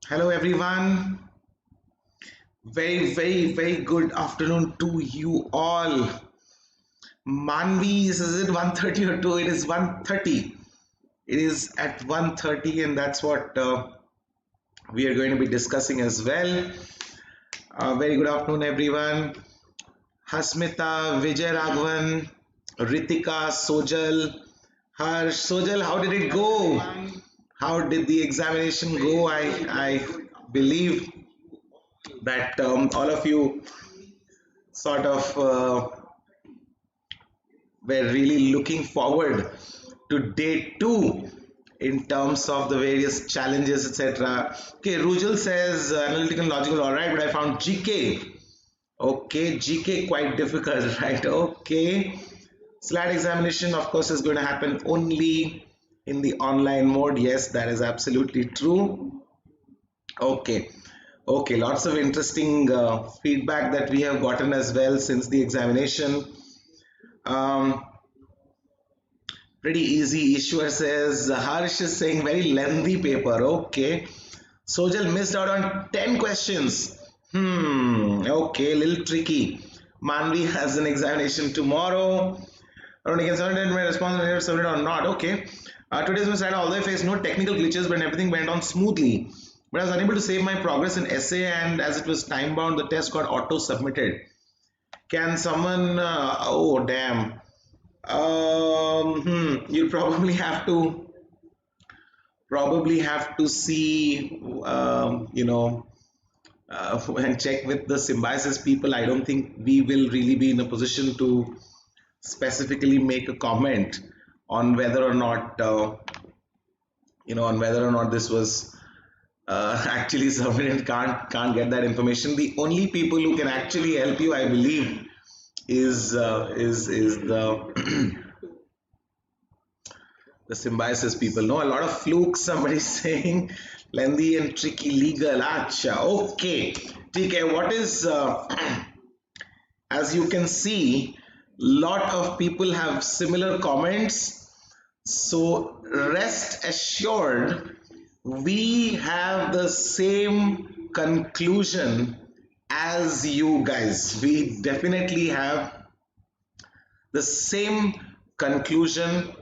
Hello everyone. Very good afternoon to you all. Manvi, is it 1:30 or 2? It is 1:30. It is at 1:30 and that's what we are going to be discussing as well. Very good afternoon everyone. Hasmita, Vijay Raghavan, Ritika, Sojal, Harsh. Sojal, how did it go? How did the examination go? I believe that all of you sort of were really looking forward to day two in terms of the various challenges, etc. Okay, Rujal says analytical and logical, all right, but I found GK. Okay, GK quite difficult, right? Okay, SLAT examination, of course, is going to happen only in the online mode. Yes, that is absolutely true. Okay. Okay, lots of interesting feedback that we have gotten as well since the examination. Um, Pretty easy. Ishwar says, Harsh is saying very lengthy paper. Okay. Sojal missed out on 10 questions. Okay, a little tricky. Manvi has an examination tomorrow. Around again, submitted my response whether submitted or not. Okay. Today's my side, although I faced no technical glitches, but everything went on smoothly. But I was unable to save my progress in essay, and as it was time bound, the test got auto submitted. Can someone? Oh, damn. You'll probably have to see, and check with the symbiosis people. I don't think we will really be in a position to specifically make a comment on whether or not, on whether or not this was actually submitted. Can't get that information. The only people who can actually help you, I believe, is the the symbiosis people. No, a lot of flukes. Somebody saying lengthy and tricky legal. Acha. Okay. TK, what is as you can see, lot of people have similar comments. So rest assured, we have the same conclusion as you guys. We definitely have the same conclusion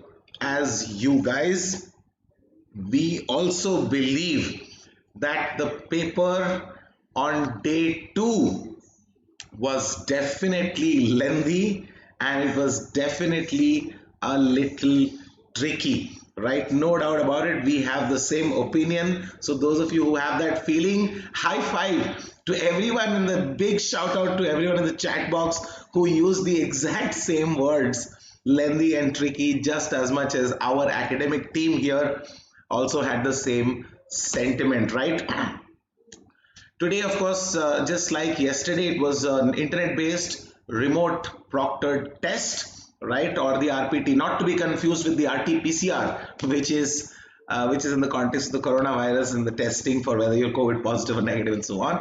as you guys. We also believe that the paper on day two was definitely lengthy and it was definitely a little tricky, right? No doubt about it. We have the same opinion. So those of you who have that feeling, high five to everyone, in the big shout out to everyone in the chat box who used the exact same words, lengthy and tricky, just as much as our academic team here also had the same sentiment, right? Today, of course, just like yesterday, it was an internet-based remote proctored test, right, or the RPT, not to be confused with the RT-PCR, which is in the context of the coronavirus and the testing for whether you're COVID positive or negative and so on.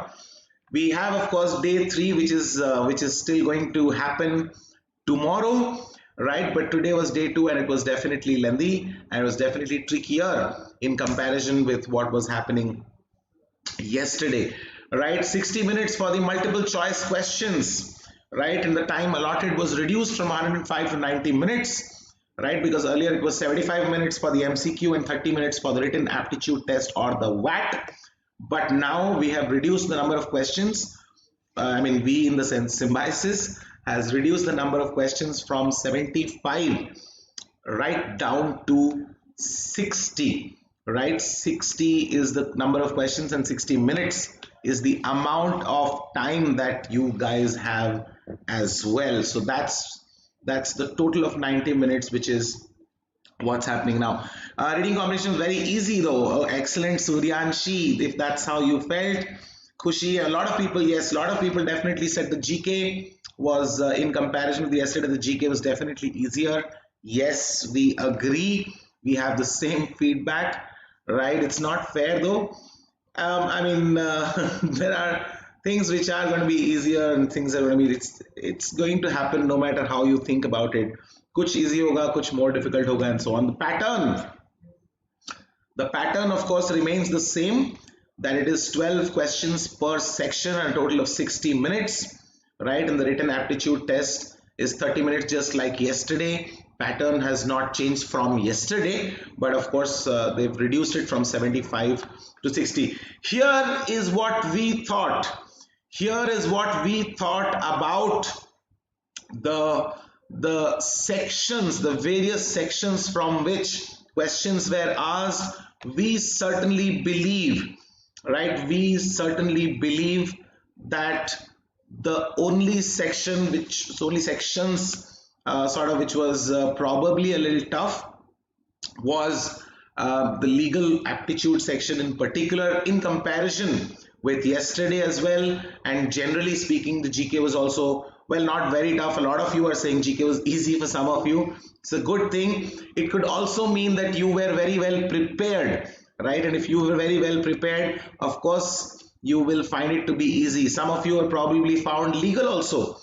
We have, of course, day three, which is still going to happen tomorrow, right? But today was day two, and it was definitely lengthy and it was definitely trickier in comparison with what was happening yesterday, right? 60 minutes for the multiple choice questions, right? And the time allotted was reduced from 105 to 90 minutes, right? Because earlier it was 75 minutes for the MCQ and 30 minutes for the written aptitude test or the WAT. But now we have reduced the number of questions. We in the sense symbiosis has reduced the number of questions from 75 right down to 60, right? 60 is the number of questions and 60 minutes is the amount of time that you guys have as well. So that's the total of 90 minutes, which is what's happening now. Reading competition is very easy though. Oh, excellent, Suryanshi, if that's how you felt. Khushi, a lot of people, yes, a lot of people definitely said the GK was in comparison with yesterday, the GK was definitely easier. Yes, we agree. We have the same feedback, right? It's not fair though. There are things which are going to be easier and things are going to be, it's going to happen no matter how you think about it. कुछ easy होगा, कुछ more difficult होगा, and so on. The pattern of course remains the same, that it is 12 questions per section and a total of 60 minutes, right? And the written aptitude test is 30 minutes just like yesterday. Pattern has not changed from yesterday, but of course they've reduced it from 75 to 60. Here is what we thought. Here is what we thought about the sections, the various sections from which questions were asked. We certainly believe, right? We certainly believe that the only section which, only sections sort of which was probably a little tough was the legal aptitude section in particular, in comparison with yesterday as well. And generally speaking, the GK was also, well, not very tough. A lot of you are saying GK was easy for some of you. It's a good thing. It could also mean that you were very well prepared, right? And if you were very well prepared, of course you will find it to be easy. Some of you have probably found legal also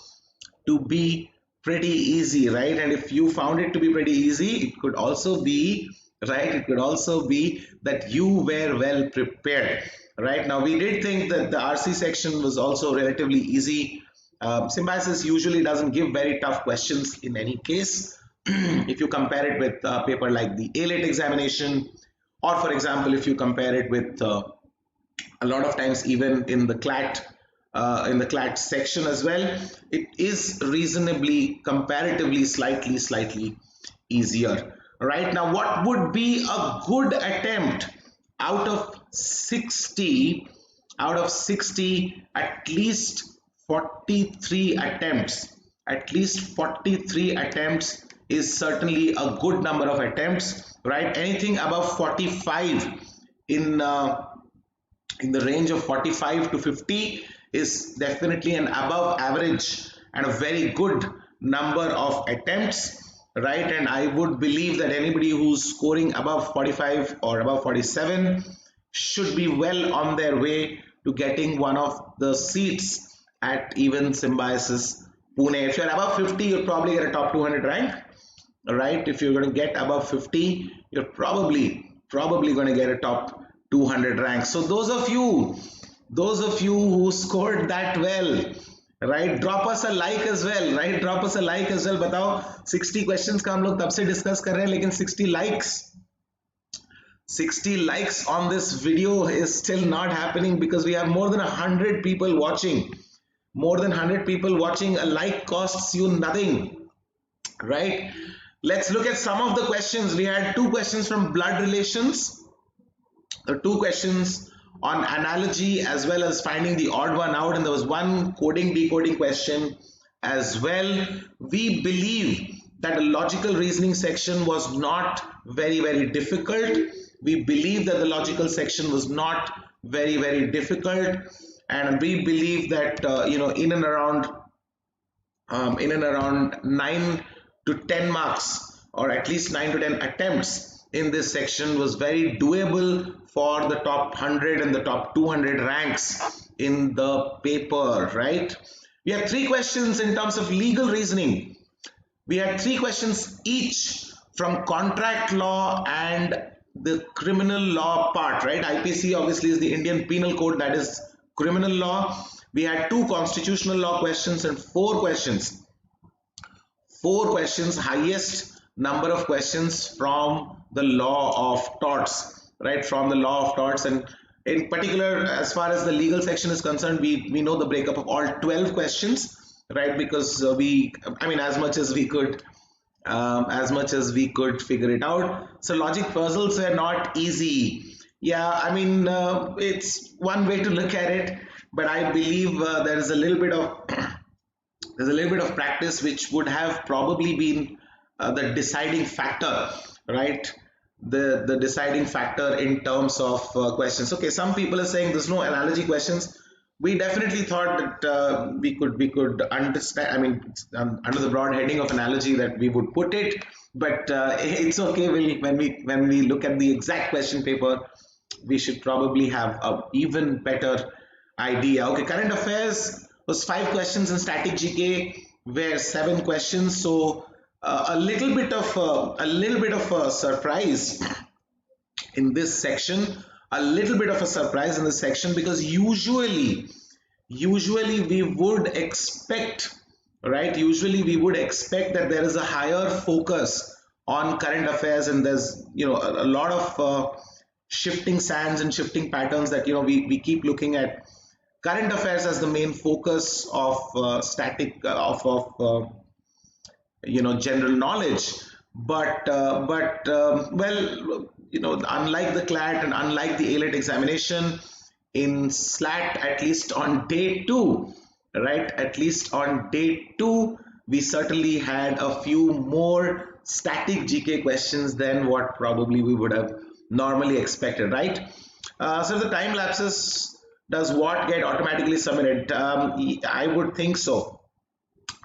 to be pretty easy, right? And if you found it to be pretty easy, it could also be, right, it could also be that you were well prepared. Right, now we did think that the RC section was also relatively easy. Symbiosis usually doesn't give very tough questions in any case. If you compare it with a paper like the ALAT examination, or for example if you compare it with a lot of times even in the CLAT section as well, it is reasonably, comparatively slightly easier. Right, now what would be a good attempt out of 60? Out of 60, at least 43 attempts, at least 43 attempts is certainly a good number of attempts, right? Anything above 45, in the range of 45 to 50 is definitely an above average and a very good number of attempts, right? And I would believe that anybody who's scoring above 45 or above 47 should be well on their way to getting one of the seats at even Symbiosis Pune. If you're above 50, you'll probably get a top 200 rank, right? If you're going to get above 50, you're probably going to get a top 200 rank. So those of you who scored that well, right, drop us a like as well, right? Drop us a like as well. बताओ 60 questions का हम लोग तब से discuss कर रहे हैं, लेकिन 60 likes on this video is still not happening because we have more than 100 people watching. More than 100 people watching. A like costs you nothing, right? Let's look at some of the questions. We had 2 questions from blood relations, 2 questions on analogy as well as finding the odd one out, and there was 1 coding decoding question as well. We believe that the logical reasoning section was not very difficult. We believe that the logical section was not very difficult, and we believe that in and around 9 to 10 marks, or at least 9 to 10 attempts in this section was very doable for the top 100 and the top 200 ranks in the paper, right? We have 3 questions in terms of legal reasoning. We had 3 questions each from contract law and the criminal law part, right? IPC obviously is the Indian Penal Code, that is criminal law. We had 2 constitutional law questions and 4 questions. 4 questions, highest number of questions from the law of torts, right? From the law of torts. And in particular, as far as the legal section is concerned, we know the breakup of all 12 questions, right? Because as much as we could figure it out. So logic puzzles were not easy. Yeah, it's one way to look at it, but I believe there is a little bit of practice which would have probably been the deciding factor, right? The deciding factor in terms of questions. Okay, some people are saying there's no analogy questions. We definitely thought that we could understand, under the broad heading of analogy, that we would put it, but it's okay. When we look at the exact question paper, we should probably have an even better idea. Okay, current affairs was 5 questions, and static GK were 7 questions. So a little bit of a surprise in this section, a little bit of a surprise in this section, because usually we would expect, right, usually we would expect that there is a higher focus on current affairs, and there's, you know, a lot of shifting sands and shifting patterns that, you know, we keep looking at current affairs as the main focus of static of you know, general knowledge. But well, you know, unlike the CLAT and unlike the ALET examination, in SLAT, at least on day two, right, at least on day two, we certainly had a few more static GK questions than what probably we would have normally expected, right? So the time lapses, does what get automatically submitted? I would think so.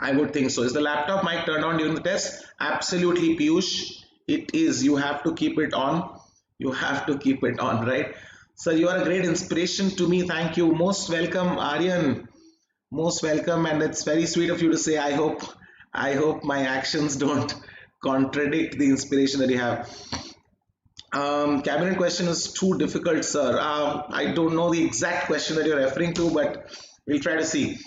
I would think so. Is the laptop mic turned on during the test? Absolutely, Piyush. It is. You have to keep it on. You have to keep it on, right? So you are a great inspiration to me. Thank you. Most welcome, Aryan. Most welcome, and it's very sweet of you to say. I hope my actions don't contradict the inspiration that you have. Cabinet question is too difficult, sir. I don't know the exact question that you're referring to, but we'll try to see.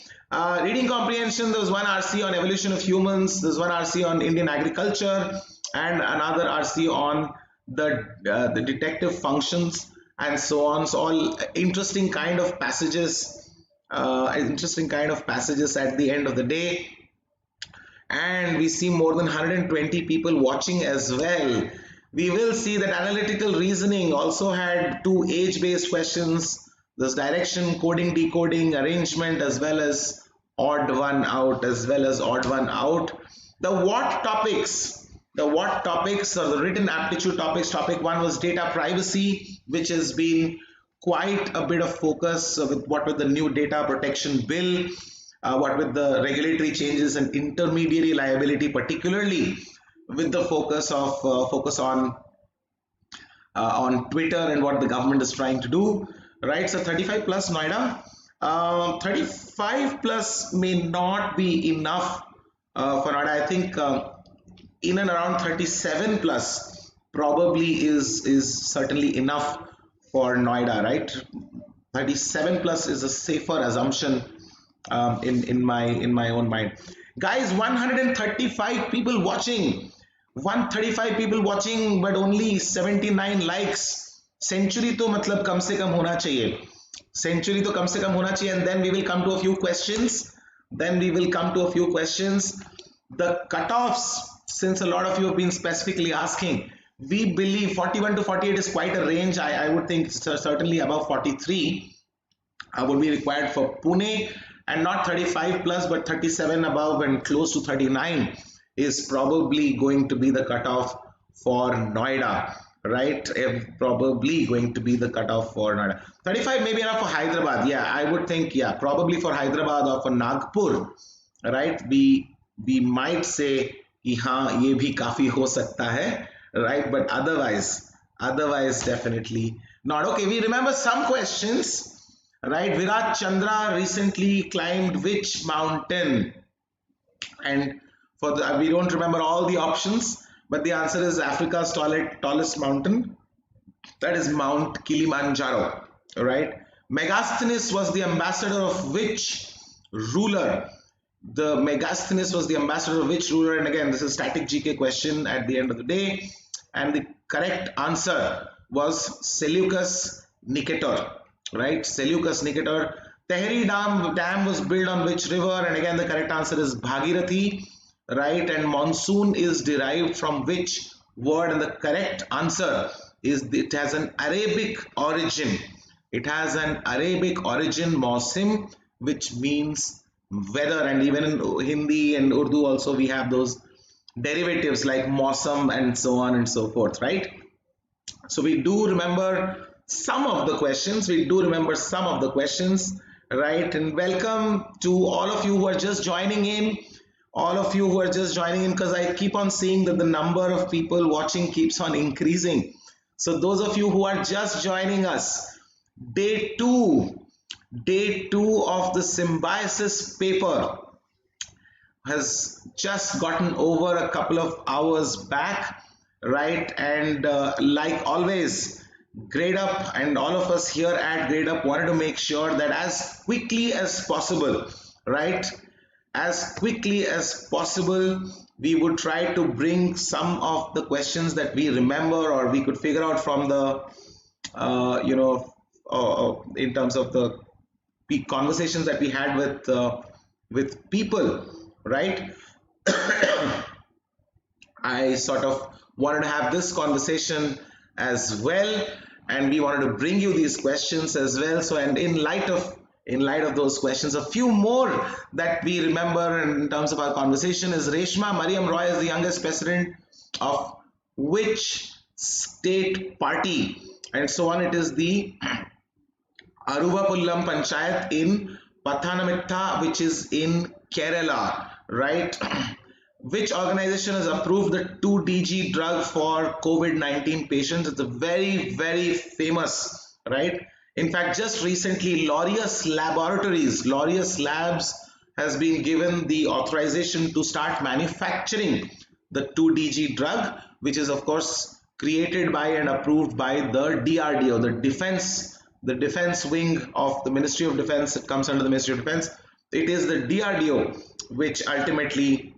Reading comprehension, there was one RC on evolution of humans, there's one RC on Indian agriculture, and another RC on the detective functions, and so on. So all interesting kind of passages, at the end of the day. And we see more than 120 people watching as well. We will see that analytical reasoning also had two age-based questions. There's direction, coding, decoding, arrangement, as well as odd one out, The what topics or the written aptitude topics. Topic one was data privacy, which has been quite a bit of focus with what with the new data protection bill, what with the regulatory changes and intermediary liability, particularly with the focus on Twitter and what the government is trying to do, right? So 35 plus Noida, 35 plus may not be enough for Noida. I think in and around 37 plus probably is certainly enough for Noida, right? 37 plus is a safer assumption in my own mind. Guys, 135 people watching, 135 people watching, but only 79 likes. Century तो मतलब कम से कम होना चाहिए. Century तो कम से कम होना चाहिए. And then we will come to a few questions. The cutoffs, since a lot of you have been specifically asking, we believe 41 to 48 is quite a range. I would think certainly above 43 would be required for Pune, and not 35 plus, but 37 above and close to 39 is probably going to be the cutoff for Noida, right? Probably going to be the cutoff for Noida. 35 may be enough for Hyderabad. Yeah, I would think, yeah, probably for Hyderabad or for Nagpur, right? We might say कि हाँ ये भी काफी हो सकता है, right? But otherwise definitely not. Okay, we remember some questions. Right, Virat Chandra recently climbed which mountain? And for the, we don't remember all the options, but the answer is Africa's tallest mountain. That is Mount Kilimanjaro. Right. Megasthenes was the ambassador of which ruler? And again, this is static GK question at the end of the day. And the correct answer was Seleucus Nicator. Right, Seleucus Nicator. Tehri dam was built on which river? And again, the correct answer is Bhagirathi. Right, and monsoon is derived from which word? And the correct answer is it has an Arabic origin. Mausim, which means weather. And even in Hindi and Urdu also we have those derivatives like Mausam and so on and so forth, right? So we do remember some of the questions, right? And welcome to all of you who are just joining in, because I keep on seeing that the number of people watching keeps on increasing. So those of you who are just joining us, day two of the symbiosis paper, has just gotten over a couple of hours back, right? And like always, Gradeup and all of us here at Gradeup wanted to make sure that as quickly as possible, right? As quickly as possible, we would try to bring some of the questions that we remember or we could figure out from the, in terms of the conversations that we had with people, right? I sort of wanted to have this conversation as well, and we wanted to bring you these questions as well. So, and in light of those questions, a few more that we remember in terms of our conversation is Reshma Mariam Roy is the youngest president of which state party, and so on. It is the Aruvapullam Panchayat in Pathanamthitta, which is in Kerala, right? Which organization has approved the 2DG drug for COVID-19 patients? It's a very, very famous, right? In fact, just recently, Laureus Labs has been given the authorization to start manufacturing the 2DG drug, which is of course created by and approved by the DRDO, the defense wing of the Ministry of Defense. It comes under the Ministry of Defense. It is the DRDO which ultimately.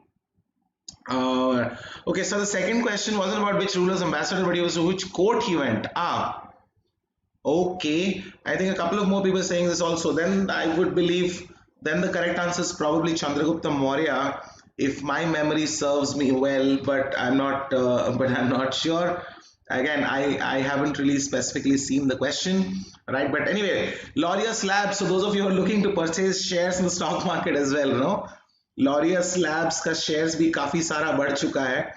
Okay, so the second question wasn't about which ruler's ambassador, but it was which court he went. Okay. I think a couple of more people are saying this also. Then I would believe then the correct answer is probably Chandragupta Maurya, if my memory serves me well, but I'm not sure. Again, I haven't really specifically seen the question, right? But anyway, Laureus Labs. So those of you who are looking to purchase shares in the stock market as well, Laureus Labs का shares भी काफी सारा बढ़ चुका है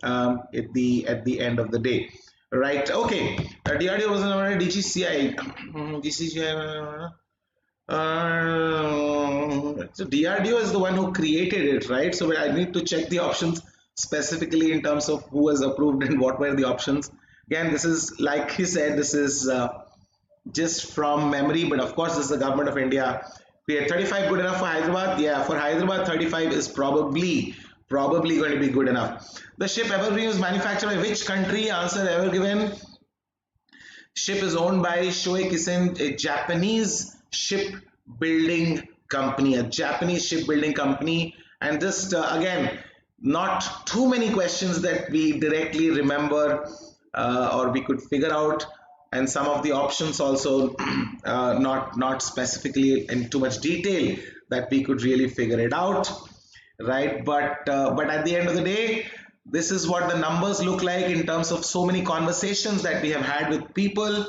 at the end of the day, right? Okay, DRDO was DGCI, DCCI. So DRDO is the one who created it, right? So I need to check the options specifically in terms of who was approved and what were the options. Again, this is like he said, this is just from memory, but of course, this is the government of India. 35 good enough for Hyderabad? Yeah, for Hyderabad, 35 is probably going to be good enough. The ship Evergreen was manufactured by which country? Answer ever given. Ship is owned by Shoei Kisen, a Japanese shipbuilding company, and just again, not too many questions that we directly remember or we could figure out, and some of the options also not specifically in too much detail that we could really figure it out, right? But at the end of the day, this is what the numbers look like in terms of so many conversations that we have had with people,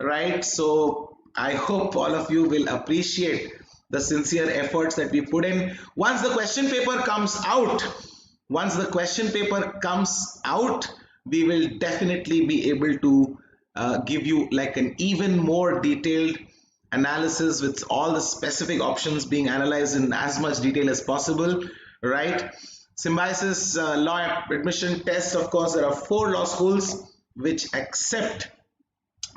right? So I hope all of you will appreciate the sincere efforts that we put in. Once the question paper comes out, we will definitely be able to give you like an even more detailed analysis with all the specific options being analyzed in as much detail as possible, right? Symbiosis law admission test, of course, there are 4 law schools which accept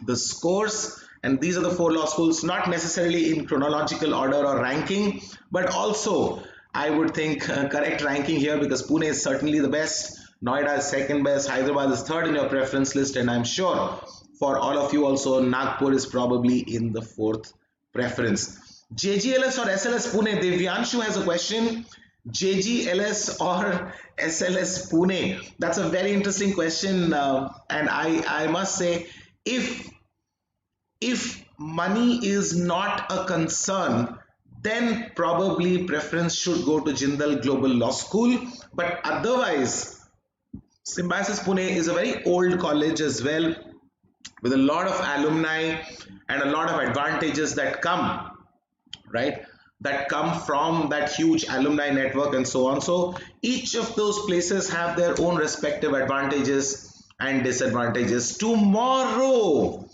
the scores, and these are the 4 law schools, not necessarily in chronological order or ranking, but also I would think correct ranking here, because Pune is certainly the best, Noida is second best, Hyderabad is third in your preference list, and I'm sure for all of you also Nagpur is probably in the 4th preference. JGLS or SLS Pune? Devyanshu has a question. JGLS or SLS Pune? That's a very interesting question, and I must say, if money is not a concern, then probably preference should go to Jindal Global Law School, but otherwise Symbiosis Pune is a very old college as well, with a lot of alumni and a lot of advantages that come, right? That come from that huge alumni network and so on. So each of those places have their own respective advantages and disadvantages. Tomorrow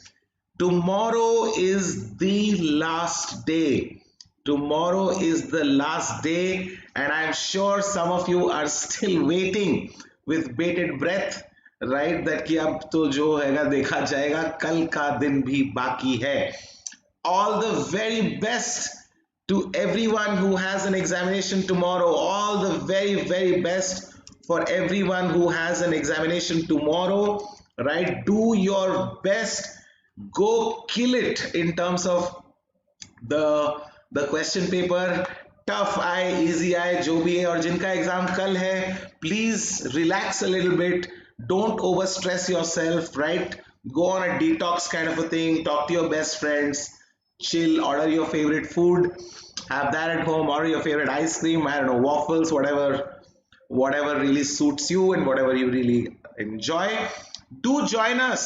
is the last day. And I'm sure some of you are still waiting with bated breath, right? That कि अब तो जो हैगा देखा जाएगा, कल का दिन भी बाकी है. All the very best To everyone who has an examination tomorrow, all the very, very best for everyone who has an examination tomorrow, right? Do your best, go kill it in terms of the question paper. Tough आए, easy आए, जो भी है, और जिनका exam कल है, please relax a little bit, don't over stress your self, right? Go on a detox kind of a thing, talk to your best friends, chill, order your favorite food, have that at home, order your favorite ice cream, I don't know, waffles, whatever really suits you and whatever you really enjoy. Do join us.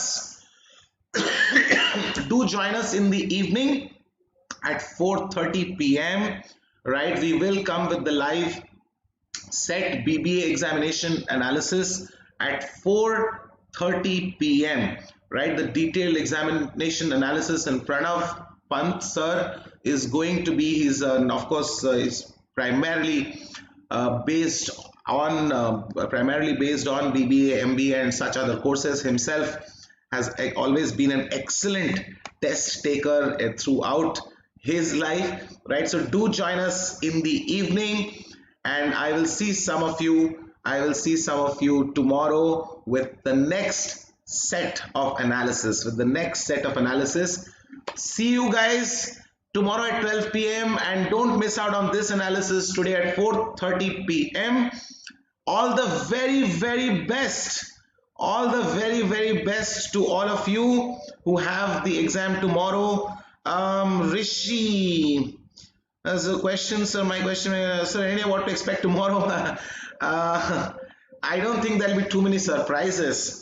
Do join us in the evening at 4:30 p.m. Right? We will come with the live set BBA examination analysis at 4:30 p.m. Right? The detailed examination analysis, and Pranav Pant sir is going to be, he's of course is based primarily based on BBA, MBA, and such other courses. Himself has always been an excellent test taker throughout his life, right? So do join us in the evening, and I will see some of you. I will see some of you tomorrow with the next set of analysis. See you guys tomorrow at 12 p.m. and don't miss out on this analysis today at 4:30 p.m. All the very, very best. All the very, very best to all of you who have the exam tomorrow. Rishi, as a question, sir, my question, sir, any what to expect tomorrow? I don't think there'll be too many surprises.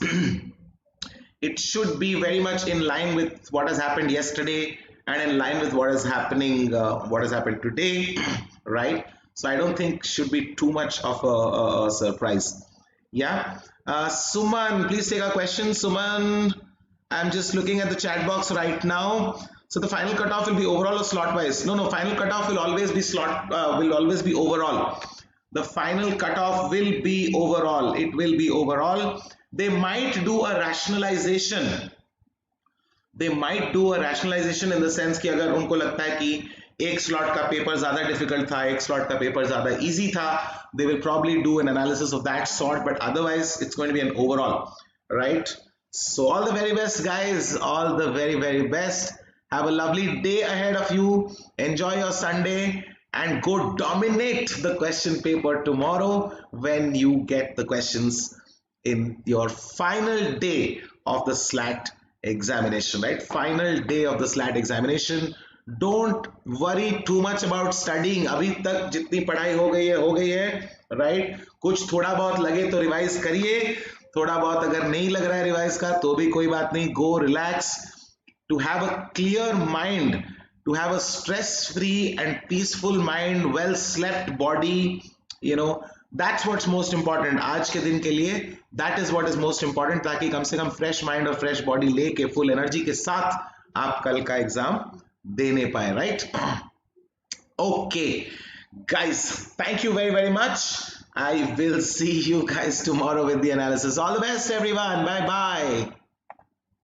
It should be very much in line with what has happened yesterday and in line with what is happening, what has happened today, right? So I don't think should be too much of a surprise. Yeah. Suman, please take a question. Suman, I'm just looking at the chat box right now. So the final cutoff will be overall or slot wise? No, final cutoff will always be overall. The final cutoff will be overall. It will be overall. They might do a rationalization. They might do a rationalization in the sense कि अगर उनको लगता है कि एक slot का paper ज़्यादा difficult था, एक slot का पेपर ज़्यादा easy था, they will probably do an analysis of that sort, but otherwise it's going to be an overall, right? So all the very best, guys, all the very, very best. Have a lovely day ahead of you. Enjoy your Sunday and go dominate the question paper tomorrow when you get the questions in your final day of the SLAT examination, right? Final day of the SLAT examination. Don't worry too much about studying. अभी तक जितनी पढ़ाई हो गई है, right? कुछ थोड़ा बहुत लगे तो रिवाइज करिए, थोड़ा बहुत अगर नहीं लग रहा है रिवाइज का तो भी कोई बात नहीं. Go relax. To have a clear mind, to have a stress-free and peaceful mind, well-slept body, that's what's most important. आज के दिन के लिए that is what is most important, ताकि कम से कम fresh mind और fresh body लेके full energy के साथ आप कल का एग्जाम देने पाए, right? Okay, guys, thank you very, very much. I will see you guys tomorrow with the analysis. All the best, everyone. Bye bye.